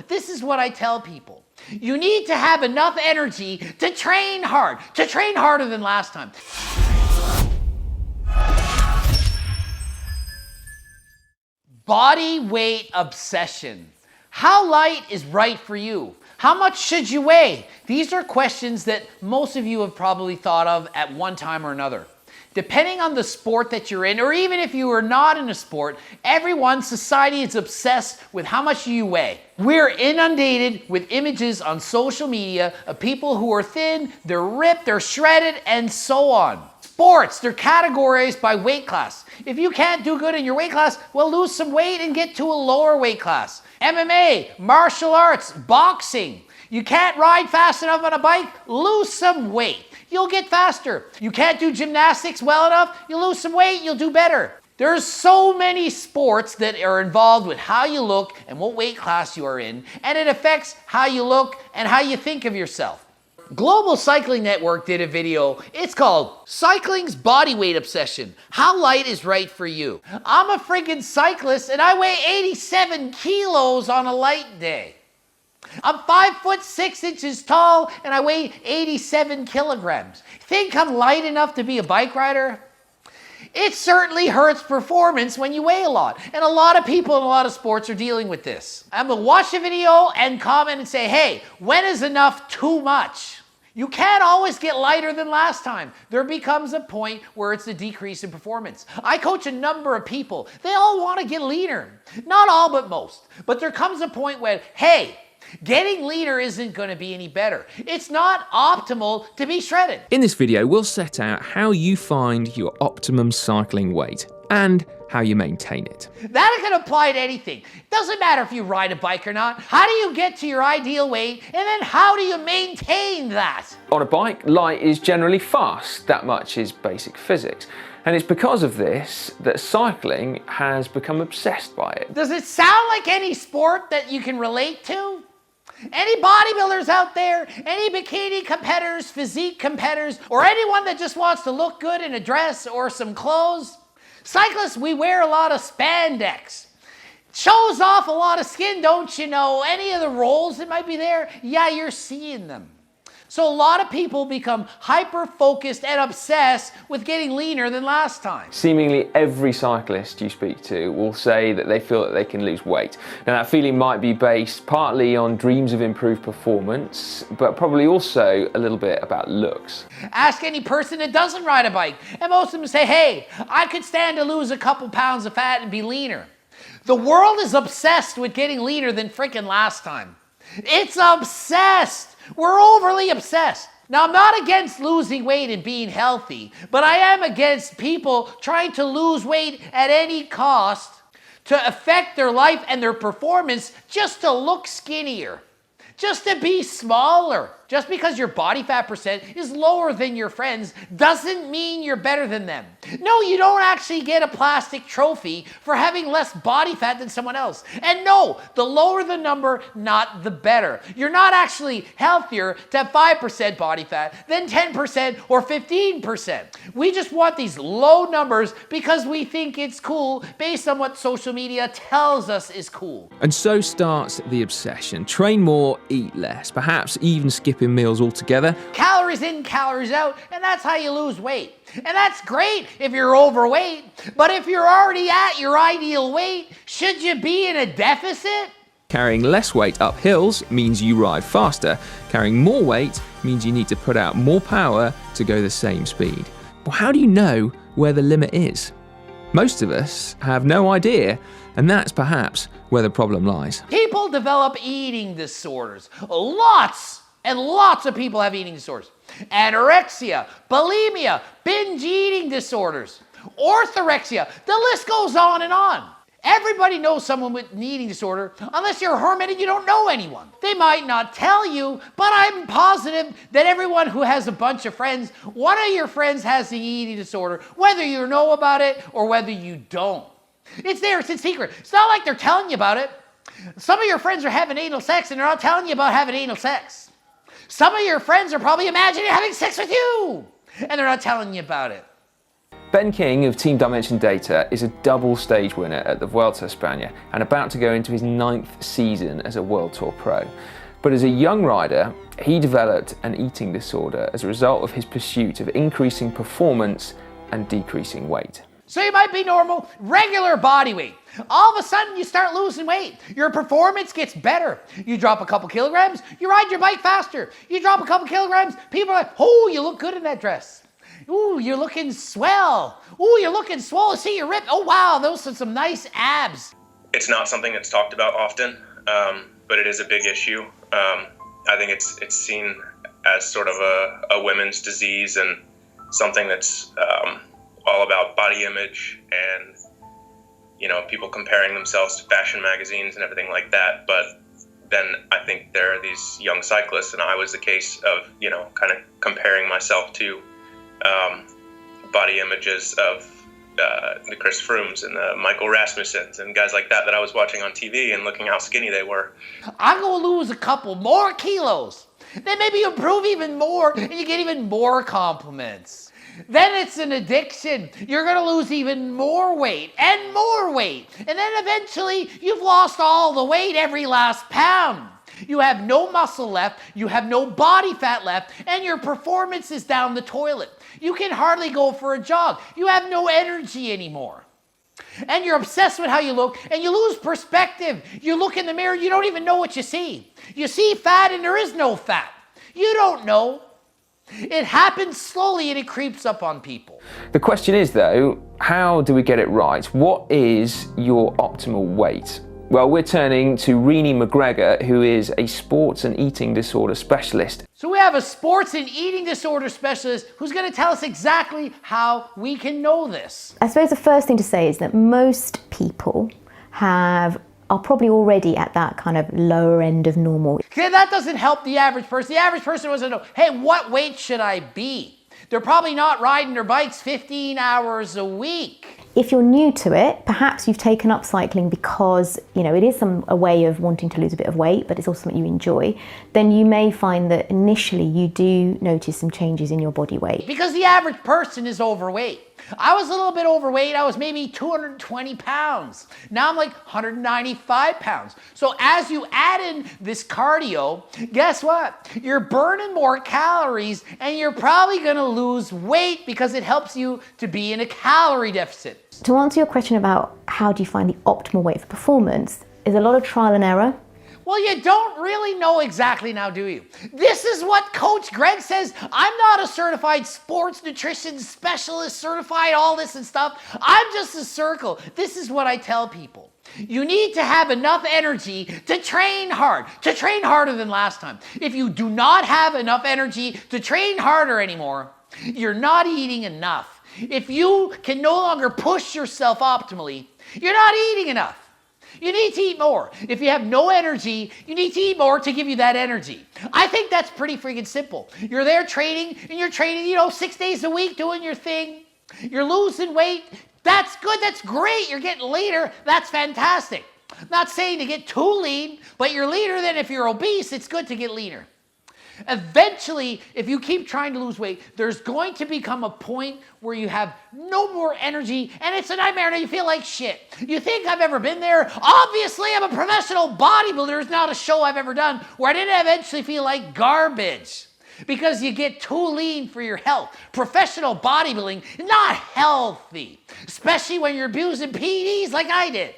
but this is what I tell people. You need to have enough energy to train hard, to train harder than last time. Body weight obsession. How light is right for you? How much should you weigh? These are questions that most of you have probably thought of at one time or another. Depending on the sport that you're in, or even if you are not in a sport, society is obsessed with how much you weigh. We're inundated with images on social media of people who are thin, they're ripped, they're shredded, and so on. Sports, they're categorized by weight class. If you can't do good in your weight class, well, lose some weight and get to a lower weight class. MMA, martial arts, boxing. You can't ride fast enough on a bike, lose some weight. You'll get faster. You can't do gymnastics well enough, you lose some weight, you'll do better. There's so many sports that are involved with how you look and what weight class you are in, and it affects how you look and how you think of yourself. Global Cycling Network did a video. It's called Cycling's Body Weight Obsession. How light is right for you? I'm a friggin' cyclist and I weigh 87 kilos on a light day. I'm 5'6" tall and I weigh 87 kilograms. Think I'm light enough to be a bike rider? It certainly hurts performance when you weigh a lot. And a lot of people in a lot of sports are dealing with this. I'm gonna watch the video and comment and say, hey, when is enough too much? You can't always get lighter than last time. There becomes a point where it's a decrease in performance. I coach a number of people. They all want to get leaner. Not all, but most. But there comes a point when, hey, getting leaner isn't going to be any better. It's not optimal to be shredded. In this video, we'll set out how you find your optimum cycling weight and how you maintain it. That can apply to anything. Doesn't matter if you ride a bike or not. How do you get to your ideal weight, and then how do you maintain that? On a bike, light is generally fast. That much is basic physics. And it's because of this that cycling has become obsessed by it. Does it sound like any sport that you can relate to? Any bodybuilders out there, any bikini competitors, physique competitors, or anyone that just wants to look good in a dress or some clothes? Cyclists, we wear a lot of spandex. Shows off a lot of skin, don't you know? Any of the rolls that might be there, yeah, you're seeing them. So a lot of people become hyper-focused and obsessed with getting leaner than last time. Seemingly every cyclist you speak to will say that they feel that they can lose weight. Now that feeling might be based partly on dreams of improved performance, but probably also a little bit about looks. Ask any person that doesn't ride a bike, and most of them say, hey, I could stand to lose a couple pounds of fat and be leaner. The world is obsessed with getting leaner than frickin' last time. It's obsessed. We're overly obsessed. Now, I'm not against losing weight and being healthy, but I am against people trying to lose weight at any cost to affect their life and their performance just to look skinnier, just to be smaller. Just because your body fat percent is lower than your friends doesn't mean you're better than them. No, you don't actually get a plastic trophy for having less body fat than someone else. And no, the lower the number, not the better. You're not actually healthier to have 5% body fat than 10% or 15%. We just want these low numbers because we think it's cool based on what social media tells us is cool. And so starts the obsession. Train more, eat less, perhaps even skipping meals altogether. Calories in, calories out, and that's how you lose weight. And that's great if you're overweight, but if you're already at your ideal weight, should you be in a deficit? Carrying less weight up hills means you ride faster. Carrying more weight means you need to put out more power to go the same speed. Well, how do you know where the limit is? Most of us have no idea, and that's perhaps where the problem lies. People develop eating disorders. Lots and lots of people have eating disorders. Anorexia, bulimia, binge eating disorders, orthorexia, the list goes on and on. Everybody knows someone with an eating disorder, unless you're a hermit and you don't know anyone. They might not tell you, but I'm positive that everyone who has a bunch of friends, one of your friends has the eating disorder, whether you know about it or whether you don't. It's there, it's in secret. It's not like they're telling you about it. Some of your friends are having anal sex and they're not telling you about having anal sex. Some of your friends are probably imagining having sex with you, and they're not telling you about it. Ben King of Team Dimension Data is a double stage winner at the Vuelta a España and about to go into his 9th season as a World Tour pro. But as a young rider, he developed an eating disorder as a result of his pursuit of increasing performance and decreasing weight. So you might be normal, regular body weight. All of a sudden you start losing weight. Your performance gets better. You drop a couple kilograms, you ride your bike faster. You drop a couple kilograms, people are like, oh, you look good in that dress. Ooh, you're looking swell. Ooh, you're looking swole. See, you're ripped. Oh, wow, those are some nice abs. It's not something that's talked about often, but it is a big issue. I think it's seen as sort of a women's disease and something that's all about body image and, you know, people comparing themselves to fashion magazines and everything like that. But then I think there are these young cyclists, and I was the case of, you know, kind of comparing myself to body images of the Chris Froomes and the Michael Rasmussens and guys like that I was watching on TV and looking how skinny they were. I'm going to lose a couple more kilos. Then maybe you improve even more and you get even more compliments. Then it's an addiction. You're going to lose even more weight and more weight. And then eventually you've lost all the weight, every last pound. You have no muscle left, you have no body fat left, and your performance is down the toilet. You can hardly go for a jog. You have no energy anymore. And you're obsessed with how you look, and you lose perspective. You look in the mirror, you don't even know what you see. You see fat, and there is no fat. You don't know. It happens slowly, and it creeps up on people. The question is, though, how do we get it right? What is your optimal weight? Well, we're turning to Renee McGregor, who is a sports and eating disorder specialist. So we have a sports and eating disorder specialist who's going to tell us exactly how we can know this. I suppose the first thing to say is that most people are probably already at that kind of lower end of normal. Okay, that doesn't help the average person. The average person doesn't know, hey, what weight should I be? They're probably not riding their bikes 15 hours a week. If you're new to it, perhaps you've taken up cycling because, you know, it is a way of wanting to lose a bit of weight, but it's also something you enjoy, then you may find that initially you do notice some changes in your body weight. Because the average person is overweight. I was a little bit overweight. I was maybe 220 pounds. Now I'm like 195 pounds. So as you add in this cardio, guess what? You're burning more calories and you're probably going to lose weight because it helps you to be in a calorie deficit. To answer your question about how do you find the optimal weight for performance, is a lot of trial and error. Well, you don't really know exactly now, do you? This is what Coach Greg says. I'm not a certified sports nutrition specialist, certified all this and stuff. I'm just a circle. This is what I tell people. You need to have enough energy to train hard, to train harder than last time. If you do not have enough energy to train harder anymore, you're not eating enough. If you can no longer push yourself optimally, you're not eating enough. You need to eat more. If you have no energy, you need to eat more to give you that energy. I think that's pretty freaking simple. You're there training, and you're training, 6 days a week doing your thing. You're losing weight. That's good. That's great. You're getting leaner. That's fantastic. I'm not saying to get too lean, but you're leaner than if you're obese. It's good to get leaner. Eventually, if you keep trying to lose weight, there's going to become a point where you have no more energy and it's a nightmare and you feel like shit. You think I've ever been there? Obviously, I'm a professional bodybuilder. There's not a show I've ever done where I didn't eventually feel like garbage because you get too lean for your health. Professional bodybuilding is not healthy, especially when you're abusing PEDs like I did.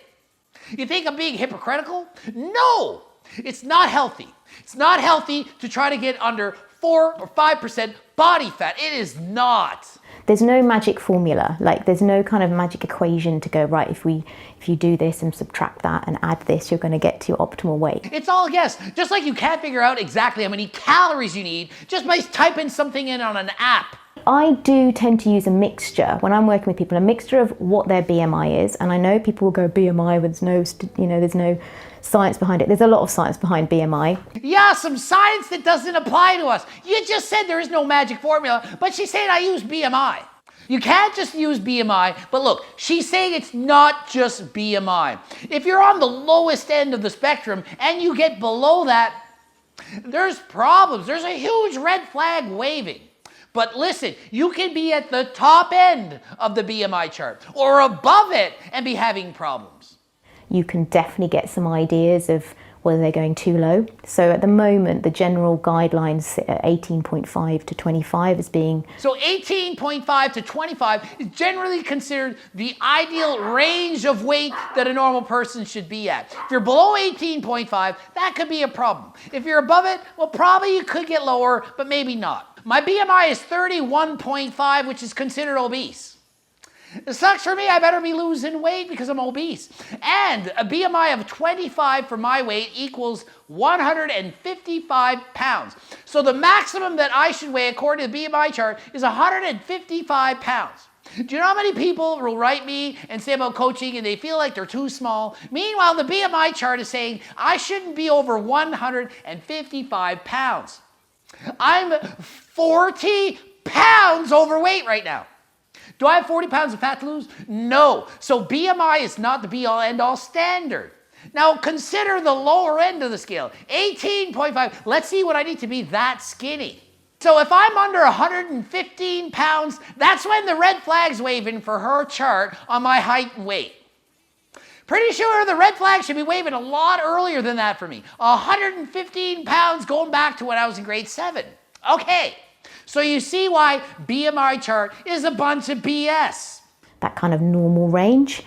You think I'm being hypocritical? No, it's not healthy. It's not healthy to try to get under 4 or 5% body fat. It is not. There's no magic formula. Like there's no kind of magic equation to go, right, if you do this and subtract that and add this, you're going to get to your optimal weight. It's all a guess. Just like you can't figure out exactly how many calories you need just by typing something in on an app. I do tend to use a mixture when I'm working with people, a mixture of what their BMI is. And I know people will go BMI, there's no science behind it. There's a lot of science behind BMI. Yeah, some science that doesn't apply to us. You just said there is no magic formula, but she's saying I use BMI. You can't just use BMI, but look, she's saying it's not just BMI. If you're on the lowest end of the spectrum and you get below that, there's problems. There's a huge red flag waving. But listen, you can be at the top end of the BMI chart or above it and be having problems. You can definitely get some ideas of whether they're going too low. So at the moment, the general guidelines sit at 18.5 to 25 as being... So 18.5 to 25 is generally considered the ideal range of weight that a normal person should be at. If you're below 18.5, that could be a problem. If you're above it, well, probably you could get lower, but maybe not. My BMI is 31.5, which is considered obese. It sucks for me, I better be losing weight because I'm obese. And a BMI of 25 for my weight equals 155 pounds. So the maximum that I should weigh according to the BMI chart is 155 pounds. Do you know how many people will write me and say about coaching and they feel like they're too small? Meanwhile, the BMI chart is saying I shouldn't be over 155 pounds. I'm 40 pounds overweight right now. Do I have 40 pounds of fat to lose? No. So BMI is not the be-all, end-all standard. Now consider the lower end of the scale, 18.5. Let's see what I need to be that skinny. So if I'm under 115 pounds, that's when the red flag's waving for her chart on my height and weight. Pretty sure the red flag should be waving a lot earlier than that for me. 115 pounds going back to when I was in grade 7. Okay. So you see why BMI chart is a bunch of BS. That kind of normal range.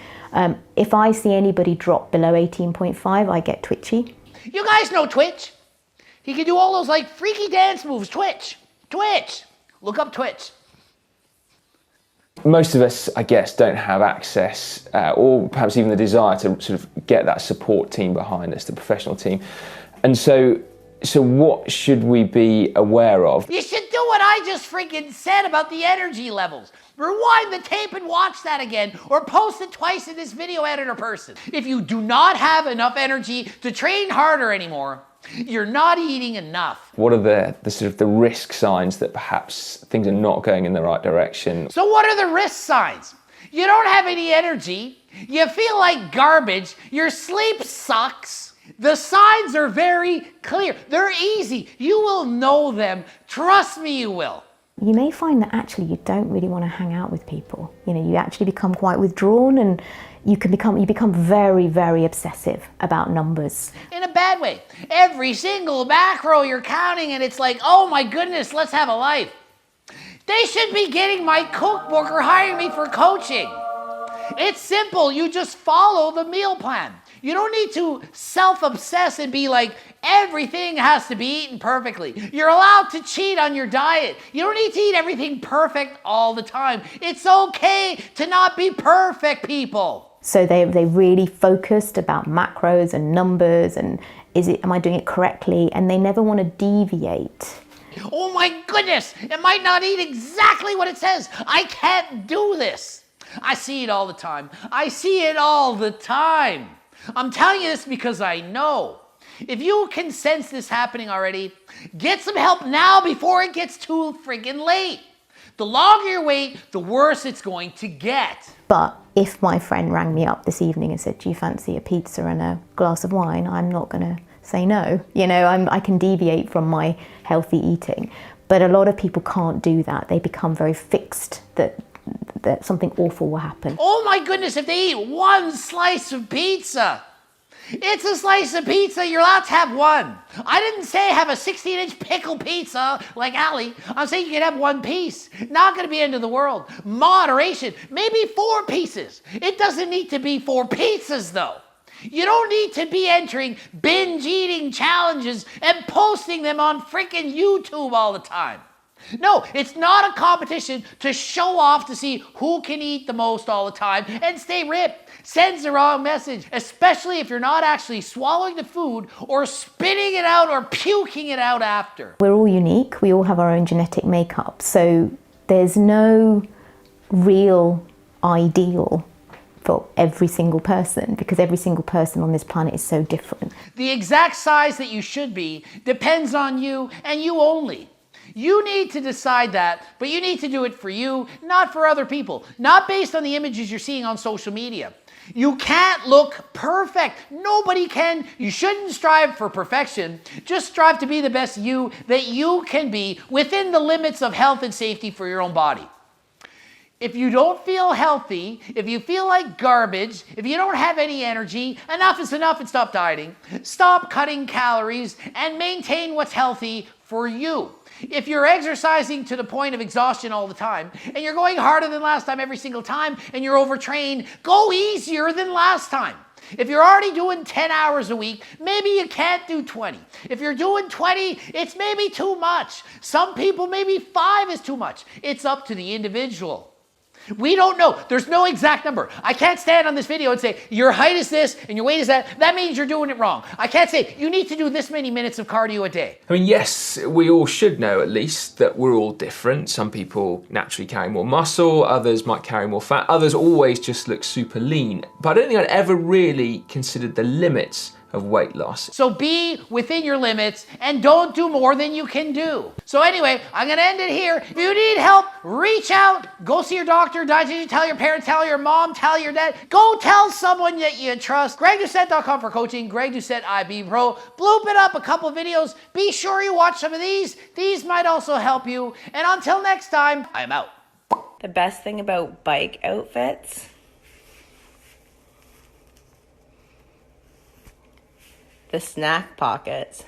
If I see anybody drop below 18.5, I get twitchy. You guys know Twitch. He can do all those like freaky dance moves. Twitch. Look up Twitch. Most of us, I guess, don't have access or perhaps even the desire to sort of get that support team behind us, the professional team. And so what should we be aware of? You should do what I just freaking said about the energy levels. Rewind the tape and watch that again, or post it twice in this video editor person. If you do not have enough energy to train harder anymore, you're not eating enough. What are the sort of the risk signs that perhaps things are not going in the right direction? So what are the risk signs? You don't have any energy, you feel like garbage, your sleep sucks. The signs are very clear. They're easy. You will know them. Trust me, you will. You may find that actually you don't really want to hang out with people. You know, you actually become quite withdrawn and you become very, very obsessive about numbers. In a bad way. Every single macro you're counting and it's like, oh my goodness, let's have a life. They should be getting my cookbook or hiring me for coaching. It's simple. You just follow the meal plan. You don't need to self-obsess and be like, everything has to be eaten perfectly. You're allowed to cheat on your diet. You don't need to eat everything perfect all the time. It's okay to not be perfect, people. So they really focused about macros and numbers and am I doing it correctly? And they never want to deviate. Oh my goodness, it might not eat exactly what it says. I can't do this. I see it all the time. I'm telling you this because I know. If you can sense this happening already, get some help now before it gets too friggin' late. The longer you wait, the worse it's going to get. But if my friend rang me up this evening and said, do you fancy a pizza and a glass of wine? I'm not going to say no. You know, I can deviate from my healthy eating. But a lot of people can't do that. They become very fixed that something awful will happen. Oh my goodness, if they eat one slice of pizza. It's a slice of pizza, you're allowed to have one. I didn't say have a 16-inch pickle pizza like Ali. I'm saying you can have one piece. Not gonna be end of the world. Moderation, maybe 4 pieces. It doesn't need to be 4 pizzas though. You don't need to be entering binge eating challenges and posting them on freaking YouTube all the time. No, it's not a competition to show off to see who can eat the most all the time and stay ripped. Sends the wrong message, especially if you're not actually swallowing the food or spitting it out or puking it out after. We're all unique. We all have our own genetic makeup. So there's no real ideal for every single person because every single person on this planet is so different. The exact size that you should be depends on you and you only. You need to decide that, but you need to do it for you, not for other people, not based on the images you're seeing on social media. You can't look perfect. Nobody can. You shouldn't strive for perfection. Just strive to be the best you that you can be within the limits of health and safety for your own body. If you don't feel healthy, if you feel like garbage, if you don't have any energy, enough is enough and stop dieting. Stop cutting calories and maintain what's healthy for you. If you're exercising to the point of exhaustion all the time, and you're going harder than last time every single time, and you're overtrained, go easier than last time. If you're already doing 10 hours a week, maybe you can't do 20. If you're doing 20, it's maybe too much. Some people, maybe 5 is too much. It's up to the individual. We don't know. There's no exact number. I can't stand on this video and say, your height is this and your weight is that. That means you're doing it wrong. I can't say, you need to do this many minutes of cardio a day. I mean, yes, we all should know at least that we're all different. Some people naturally carry more muscle, others might carry more fat, others always just look super lean. But I don't think I'd ever really considered the limits of weight loss. So be within your limits and don't do more than you can do. So anyway, I'm gonna end it here. If you need help, reach out, go see your doctor, dietitian, tell your parents, tell your mom, tell your dad. Go tell someone that you trust. GregDoucette.com for coaching, Greg Doucette IB Pro. Bloop it up a couple of videos. Be sure you watch some of these. These might also help you. And until next time, I'm out. The best thing about bike outfits, the snack pockets.